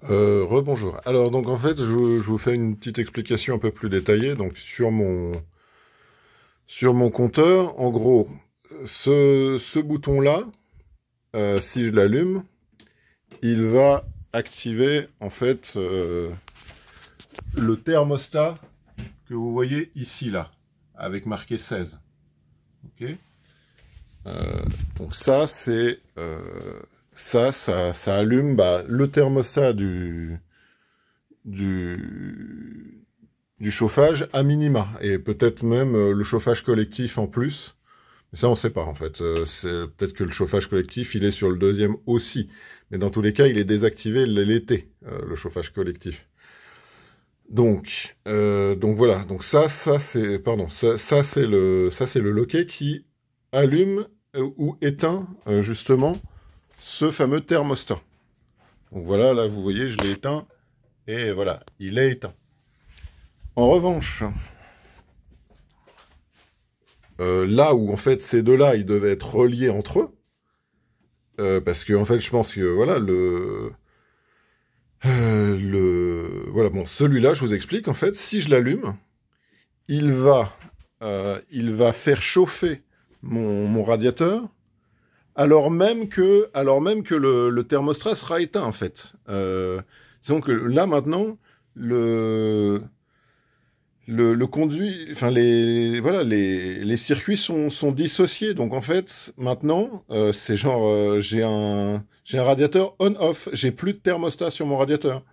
Rebonjour. Alors donc en fait je vous fais une petite explication un peu plus détaillée. Donc sur mon compteur, en gros, ce bouton-là, si je l'allume, il va activer en fait le thermostat que vous voyez ici là, avec marqué 16. Ok. Donc ça c'est ça allume le thermostat du, du chauffage à minima, et peut-être même le chauffage collectif en plus. Mais ça, on ne sait pas, en fait. C'est peut-être que le chauffage collectif, il est sur le deuxième aussi. Mais dans tous les cas, il est désactivé l'été, le chauffage collectif. Donc voilà. Donc ça c'est, pardon, ça c'est le loquet qui allume ou éteint justement ce fameux thermostat. Donc voilà, là vous voyez, je l'ai éteint et voilà, il est éteint. En revanche, là où en fait ces deux-là, ils devaient être reliés entre eux, parce que en fait, je pense que voilà voilà, bon, celui-là, je vous explique en fait, si je l'allume, il il va faire chauffer mon radiateur, alors même que le thermostat sera éteint en fait. Disons que là maintenant, le le conduit, enfin voilà, les circuits sont dissociés. Donc en fait, maintenant, c'est genre, j'ai un radiateur on-off. J'ai plus de thermostat sur mon radiateur.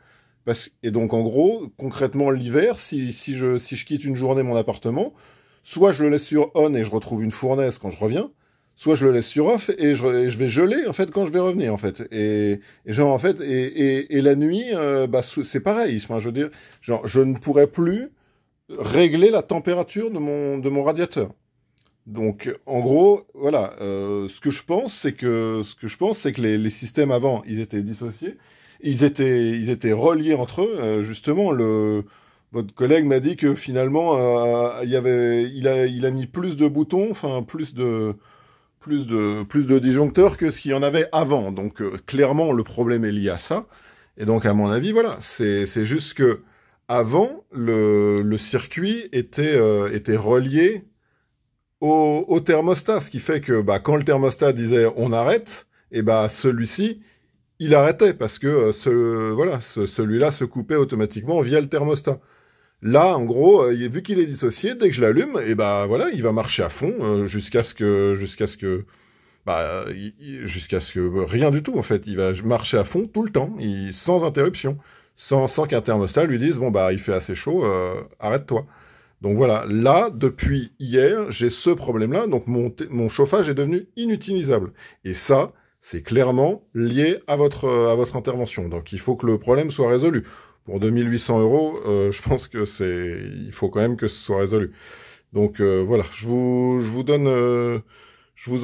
Et donc en gros, concrètement, l'hiver, si je quitte une journée mon appartement, soit je le laisse sur on et je retrouve une fournaise quand je reviens, soit je le laisse sur off et je vais geler en fait quand je vais revenir en fait. Et genre en fait, et la nuit, c'est pareil. Enfin, je veux dire, genre, je ne pourrais plus régler la température de mon radiateur. Donc, en gros, voilà, ce que je pense, c'est que les systèmes avant, ils étaient dissociés, ils étaient reliés entre eux. Justement, votre collègue m'a dit que finalement, il a mis plus de boutons, enfin plus de disjoncteurs que ce qu'il y en avait avant. Donc, clairement, le problème est lié à ça. Et donc, à mon avis, voilà, c'est juste que avant, le circuit était relié au thermostat, ce qui fait que quand le thermostat disait on arrête, et celui-ci, il arrêtait parce que celui-là se coupait automatiquement via le thermostat. Là, en gros, vu qu'il est dissocié, dès que je l'allume, et voilà, il va marcher à fond jusqu'à ce que rien du tout en fait. Il va marcher à fond tout le temps, sans interruption, sans qu'un thermostat lui dise bon il fait assez chaud, arrête-toi. Donc voilà, là depuis hier, j'ai ce problème-là, donc mon chauffage est devenu inutilisable. Et ça, c'est clairement lié à votre intervention. Donc il faut que le problème soit résolu. Pour 2800 euros, je pense que il faut quand même que ce soit résolu. Donc voilà, je vous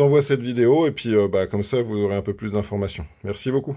envoie cette vidéo et puis comme ça vous aurez un peu plus d'informations. Merci beaucoup.